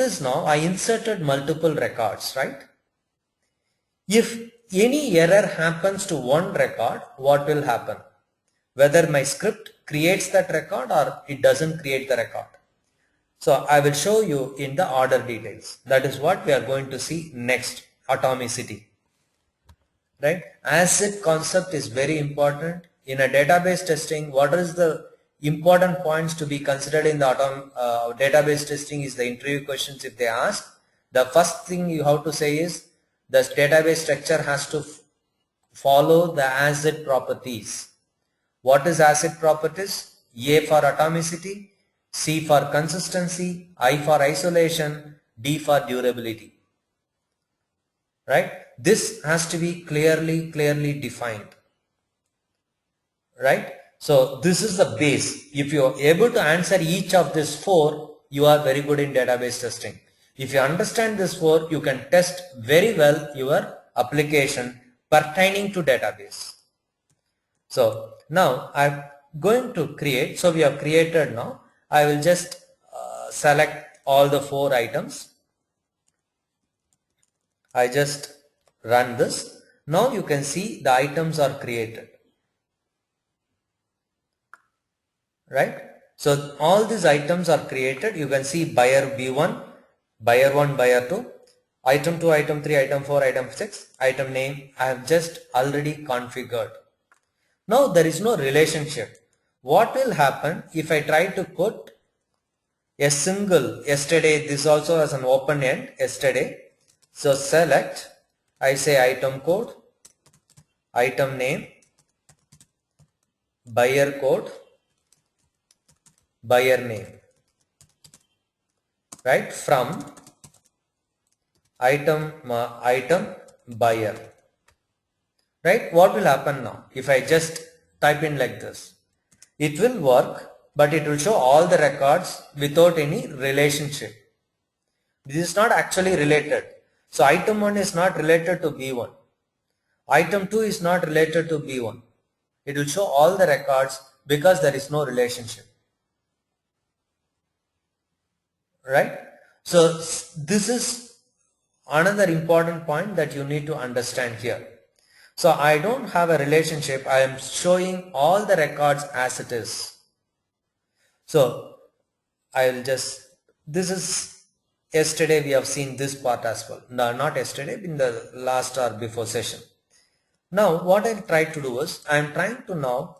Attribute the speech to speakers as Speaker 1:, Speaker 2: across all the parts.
Speaker 1: notice now I inserted multiple records, right? If any error happens to one record, what will happen? Whether my script creates that record or it doesn't create the record. So I will show you in the order details. That is what we are going to see next, atomicity. Right? Asset concept is very important. In a database testing, what is the important points to be considered in the database testing is the interview questions if they ask. The first thing you have to say is the database structure has to follow the asset properties. What is asset properties? A for atomicity, C for consistency, I for isolation, D for durability. Right? This has to be clearly defined. Right? So this is the base. If you are able to answer each of these four, you are very good in database testing. If you understand this four, you can test very well your application pertaining to database. So now I'm going to create. So we have created now. I will just select all the four items. I just run this. Now you can see the items are created. Right? So all these items are created. You can see buyer B1, buyer 1, buyer 2, item 2, item 3, item 4, item 6, item name I have just already configured. Now there is no relationship. What will happen if I try to put a single yesterday? This also has an open end yesterday. So select, I say item code, item name, buyer code, buyer name, right, from item buyer. Right? What will happen now if I just type in like this? It will work, but it will show all the records without any relationship. This is not actually related. So item 1 is not related to B1. Item 2 is not related to B1. It will show all the records because there is no relationship. Right? So this is another important point that you need to understand here. So I don't have a relationship. I am showing all the records as it is. So I will just, this is yesterday we have seen this part as well. No, not yesterday, in the last or before session. Now what I try to do is I am trying to now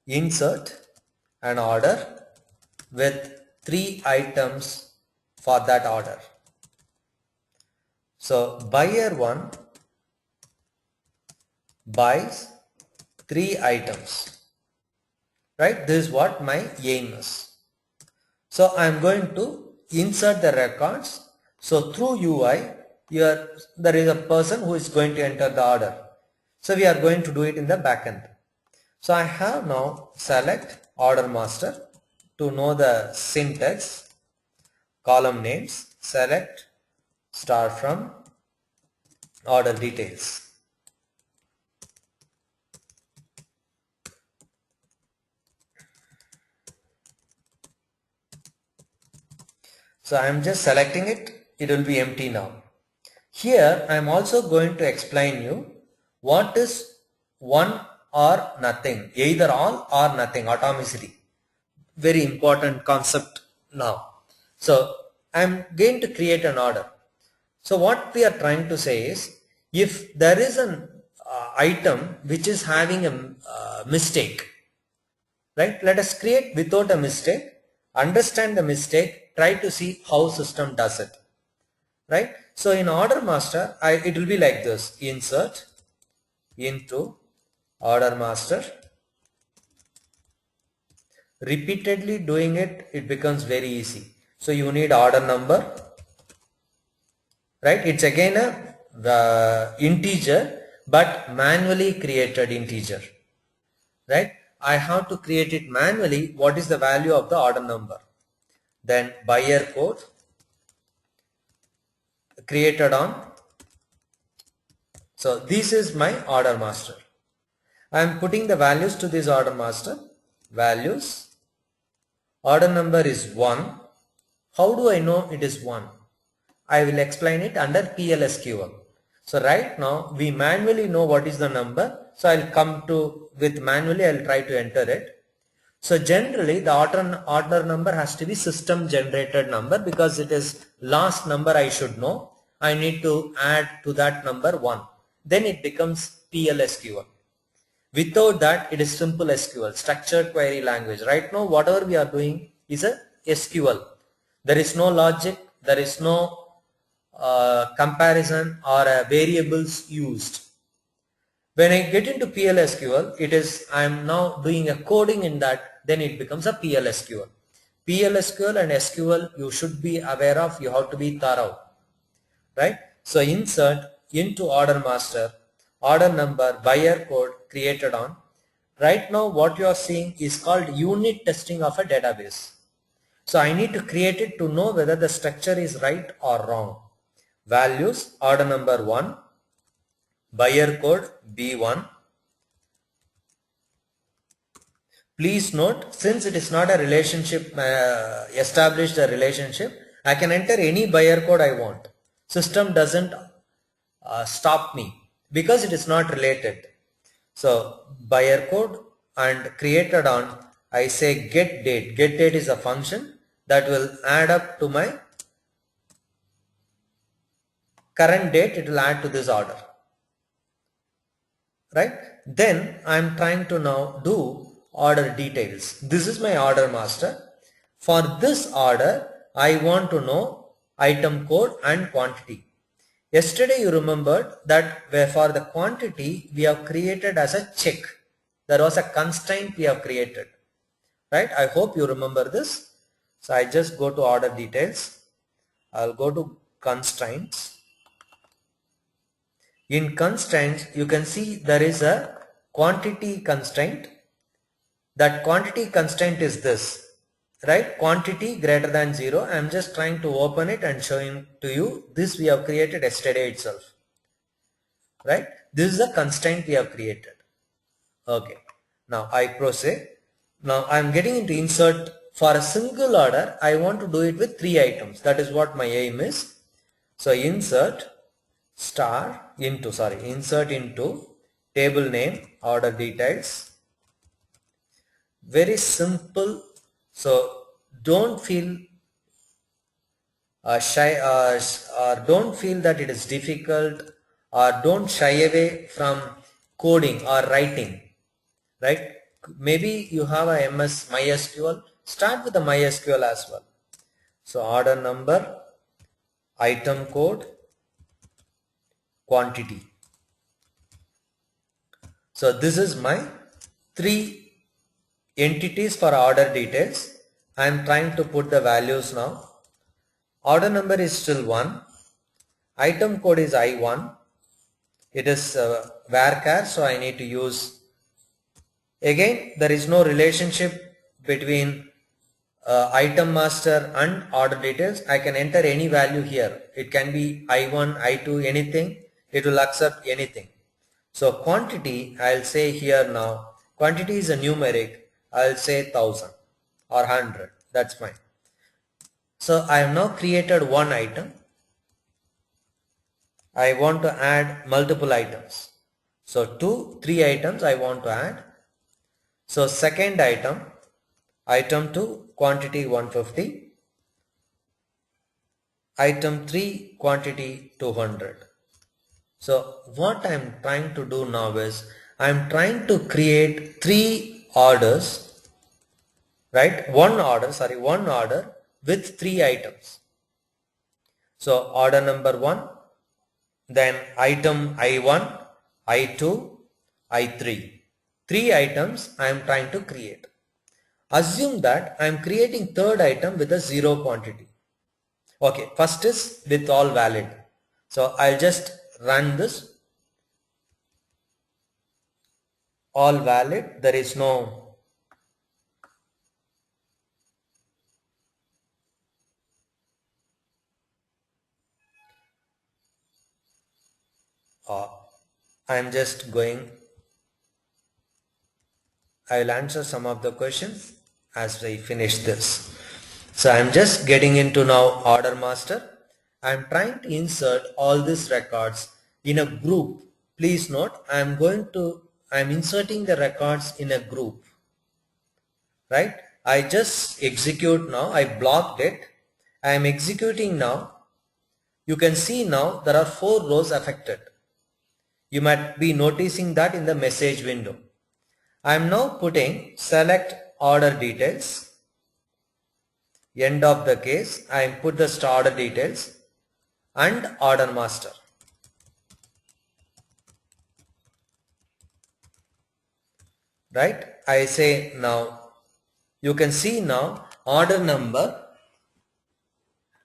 Speaker 1: insert an order with 3 items for that order. So buyer 1 buys 3 items. Right? This is what my aim is. So I am going to insert the records. So through UI, there is a person who is going to enter the order. So we are going to do it in the backend. So I have now select order master to know the syntax, column names, select start from order details. So I am just selecting it. It will be empty now. Here I am also going to explain you what is one or nothing, either all or nothing, atomicity. Very important concept now. So I am going to create an order. So what we are trying to say is, if there is an item which is having a mistake, right? Let us create without a mistake, understand the mistake, try to see how system does it, right? So in order master, it will be like this: insert into order master. Repeatedly doing it, it becomes very easy. So you need order number. Right? It's again a integer, but manually created integer. Right? I have to create it manually. What is the value of the order number? Then buyer code created on. So this is my order master. I am putting the values to this order master. Values. Order number is 1. How do I know it is 1? I will explain it under PLSQL. So right now we manually know what is the number. So I'll come to with manually I'll try to enter it. So generally the order number has to be system generated number because it is last number I should know. I need to add to that number 1. Then it becomes PLSQL. Without that it is simple SQL, structured query language. Right now whatever we are doing is a SQL. There is no logic, there is no comparison or variables used. When I get into PLSQL, it is I am now doing a coding in that, then it becomes a PLSQL. PLSQL and SQL you should be aware of, you have to be thorough, right? So insert into order master, order number, buyer code created on. Right now what you are seeing is called unit testing of a database. So I need to create it to know whether the structure is right or wrong. Values, order number 1, buyer code B1. Please note, since it is not a relationship, established a relationship, I can enter any buyer code I want. System doesn't stop me because it is not related. So buyer code and created on, I say get date. Get date is a function that will add up to my current date. It will add to this order, right? Then I am trying to now do order details. This is my order master. For this order, I want to know item code and quantity. Yesterday you remembered that where for the quantity we have created as a check. There was a constraint we have created, right? I hope you remember this. So I just go to order details. I'll go to constraints. In constraints you can see there is a quantity constraint. That quantity constraint is this, right? Quantity greater than 0. I am just trying to open it and showing to you. This we have created yesterday itself, right? This is a constraint we have created. Okay, now I proceed. Now I am getting into insert. For a single order I want to do it with 3 items. That is what my aim is. So insert insert into table name, order details. Very simple. So don't feel shy or don't feel that it is difficult, or don't shy away from coding or writing, right? Maybe you have a MS MySQL, start with the MySQL as well. So order number, item code, quantity. So this is my 3 entities for order details. I am trying to put the values now. Order number is still 1. Item code is I1. It is varchar, so I need to use. Again, there is no relationship between item master and order details. I can enter any value here. It can be I1, I2, anything. It will accept anything. So quantity, I'll say here now, quantity is a numeric. I'll say 1000 or 100. That's fine. So I have now created one item. I want to add multiple items. So 2, 3 items I want to add. So second item, item 2, quantity 150. Item 3, quantity 200. So what I am trying to do now is I am trying to create 3 orders, right? One order with 3 items. So order number 1, then item I1, I2, I3. 3 items I am trying to create. Assume that I am creating third item with a 0 quantity. Okay, first is with all valid. So I'll just run this. All valid, there is no I am just going. I will answer some of the questions as I finish this. So I'm just getting into now order master. I'm trying to insert all these records in a group. Please note, I'm inserting the records in a group, right? I just execute now. I blocked it. I am executing now. You can see now there are 4 rows affected. You might be noticing that in the message window. I am now putting select order details. End of the case, I put the order details and order master. Right? I say now, you can see now order number,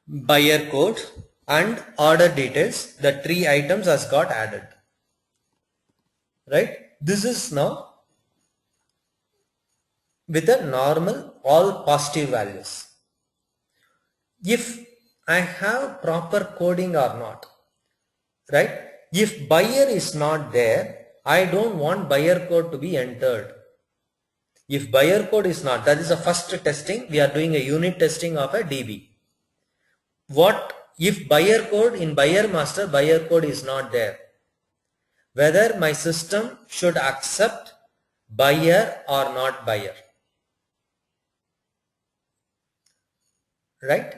Speaker 1: buyer code and order details, the 3 items has got added. Right? This is now with a normal all positive values. If I have proper coding or not, right? If buyer is not there, I don't want buyer code to be entered. If buyer code is not, that is the first testing. We are doing a unit testing of a DB. What if buyer code in buyer master, buyer code is not there? Whether my system should accept buyer or not buyer. Right?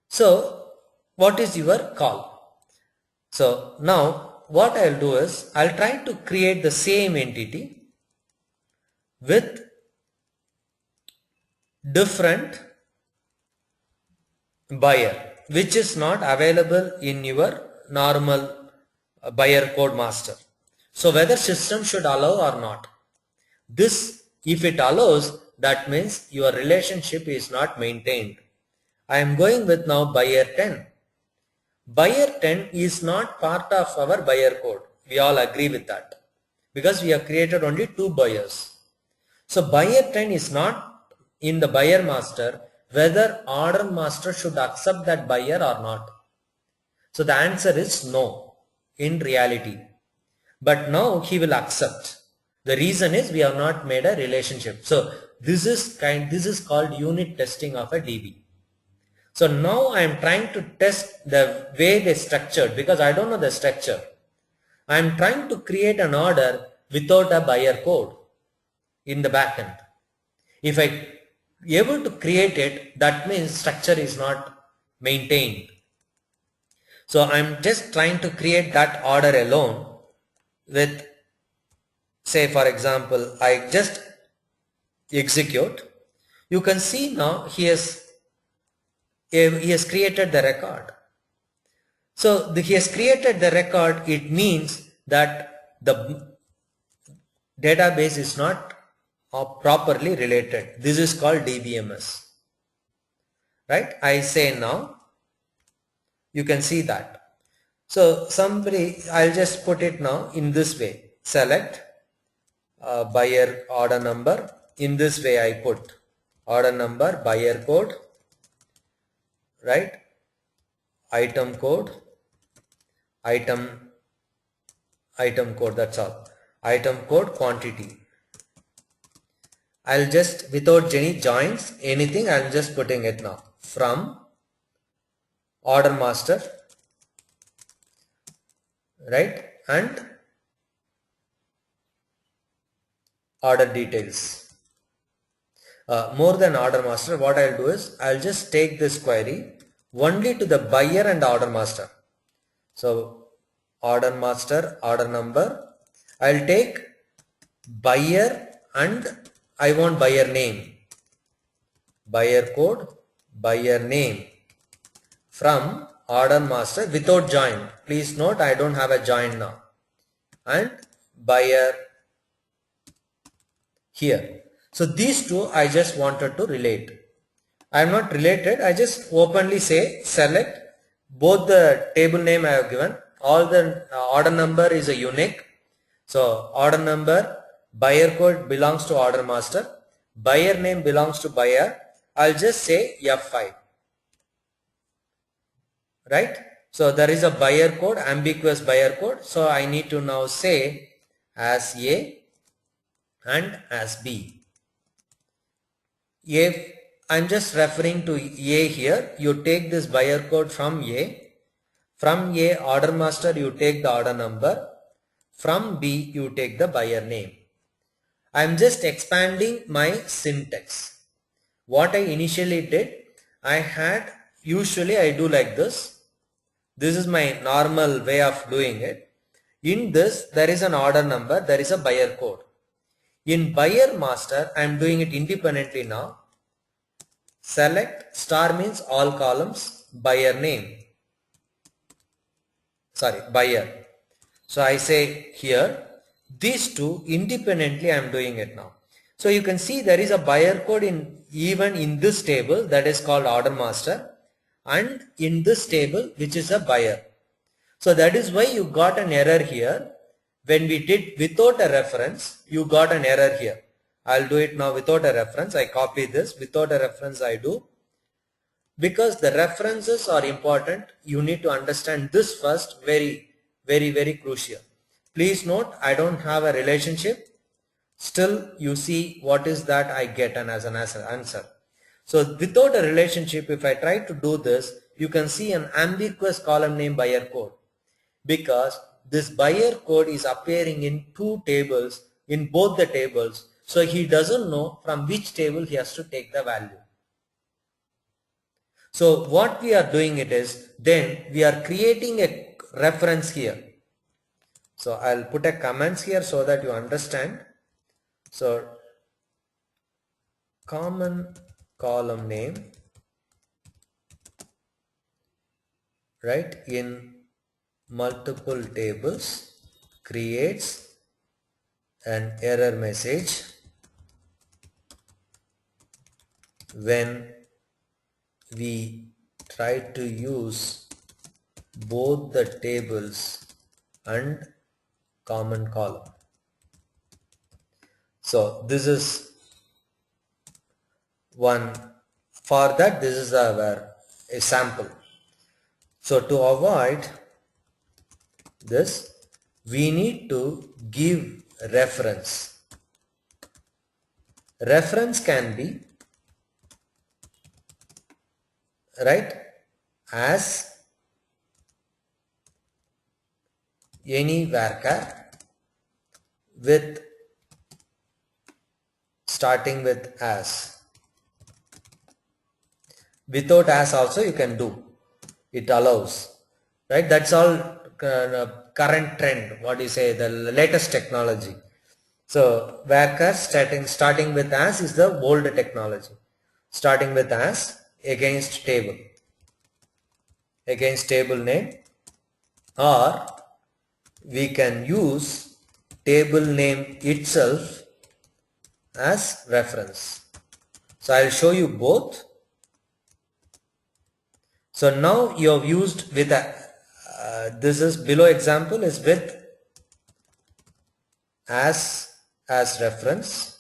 Speaker 1: So what is your call? So now what I'll do is I'll try to create the same entity with different buyer which is not available in your normal buyer code master. So whether system should allow or not. This, if it allows, that means your relationship is not maintained. I am going with now buyer 10. Buyer 10 is not part of our buyer code. We all agree with that because we have created only 2 buyers. So buyer 10 is not in the buyer master, whether order master should accept that buyer or not. So the answer is no in reality. But now he will accept. The reason is we have not made a relationship. So this is called unit testing of a DB. So now I am trying to test the way they structured because I don't know the structure. I am trying to create an order without a buyer code in the backend. If I able to create it, that means structure is not maintained. So I am just trying to create that order alone with, say for example, I just execute. You can see now he has created the record. So he has created the record. It means that the database is not properly related. This is called DBMS. Right? I say now. You can see that. So I'll just put it now in this way. Select buyer order number. In this way I put order number, buyer code, right? Item code, item code, that's all. Item code, quantity. I'll just, without any joins, anything, I'm just putting it now. From order master, right? And order details. More than order master, what I'll do is I'll just take this query only to the buyer and order master. So order master, order number, I'll take buyer and I want buyer name, buyer code, buyer name from order master without join. Please note I don't have a join now. And buyer here. So these two I just wanted to relate. I am not related. I just openly say select both the table name I have given. All the order number is a unique. So order number, buyer code belongs to order master. Buyer name belongs to buyer. I'll just say F5. Right? So there is a buyer code, ambiguous buyer code. So I need to now say as A and as B. I'm just referring to A here. You take this buyer code from A. From A order master you take the order number. From B you take the buyer name. I'm just expanding my syntax. What I initially did, usually I do like this. This is my normal way of doing it. In this, there is an order number, there is a buyer code. In buyer master, I am doing it independently now. Select star means all columns, buyer name. Sorry, buyer. So I say here, these two independently I am doing it now. So you can see there is a buyer code even in this table that is called order master, and in this table which is a buyer. So that is why you got an error here. When we did without a reference, you got an error here. I'll do it now without a reference. I copy this. Without a reference I do. Because the references are important, you need to understand this first. Very crucial. Please note, I don't have a relationship. Still you see what is that I get as an answer. So without a relationship, if I try to do this, you can see an ambiguous column name buyer code, because this buyer code is appearing in two tables, in both the tables. So he doesn't know from which table he has to take the value. So what we are doing it is, then we are creating a reference here. So I'll put a comments here so that you understand. So common column name, right, in multiple tables creates an error message when we try to use both the tables and common column. So this is one. For that, this is a sample. So to avoid this, we need to give reference. Reference can be, right, as any varchar with starting with as. Without as also you can do. It allows, right? That's all current trend. What do you say? The latest technology. So varchar starting with as is the old technology. Starting with as against table name, or we can use table name itself as reference. So I'll show you both. So now you have used with this is below example is with as reference.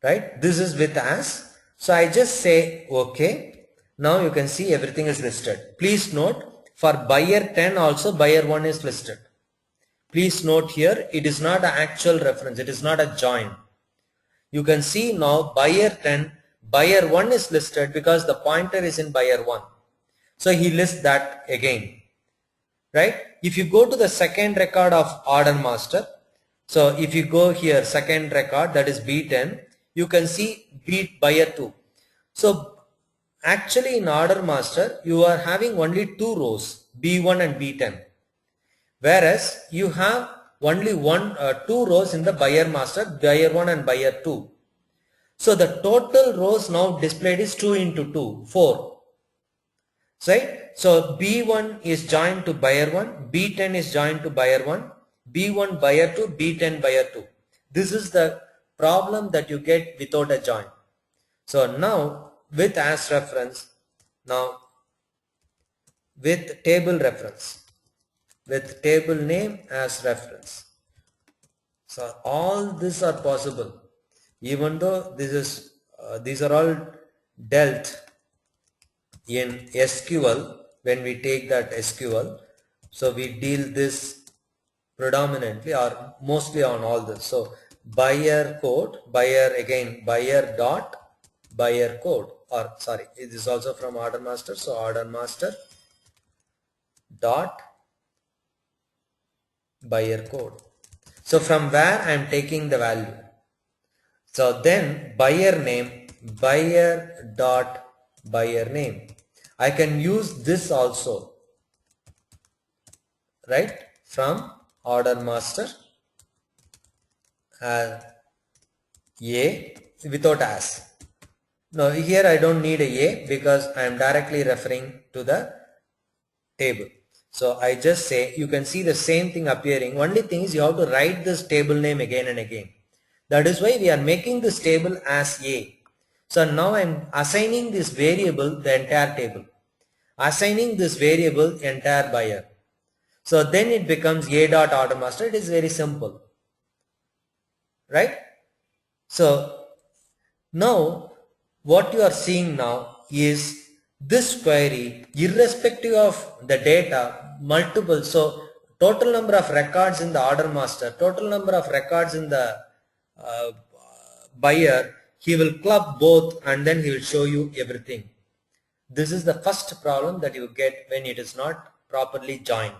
Speaker 1: Right, this is with as. So I just say okay. Now you can see everything is listed. Please note, for buyer 10 also buyer 1 is listed. Please note here, it is not an actual reference, it is not a join. You can see now buyer 10, buyer 1 is listed because the pointer is in buyer 1. So he lists that again. Right? If you go to the second record of order master, so if you go here second record, that is B10, you can see B buyer 2. So actually in order master you are having only two rows, B1 and B10, whereas you have only two rows in the buyer master, buyer 1 and buyer 2. So the total rows now displayed is 2 into 2, 4. Right? So B1 is joined to buyer 1, B10 is joined to buyer 1, B1 buyer 2, B10 buyer 2. This is the problem that you get without a join. So now with as reference, now with table reference, with table name as reference. So all these are possible, even though this is these are all dealt in SQL when we take that SQL. So we deal this predominantly or mostly on all this. So buyer code, buyer again, buyer dot buyer code, or sorry, it is also from order master. So order master dot buyer code. So from where I am taking the value. So then buyer name, buyer dot buyer name. I can use this also, right, from order master a without as. Now here I don't need a because I am directly referring to the table. So I just say, you can see the same thing appearing. Only thing is you have to write this table name again and again. That is why we are making this table as a. So now I am assigning this variable the entire table, assigning this variable entire buyer. So then it becomes a dot order master. It is very simple, right? So now what you are seeing now is this query, irrespective of the data, multiple. So total number of records in the order master, total number of records in the buyer, he will club both and then he will show you everything. This is the first problem that you get when it is not properly joined.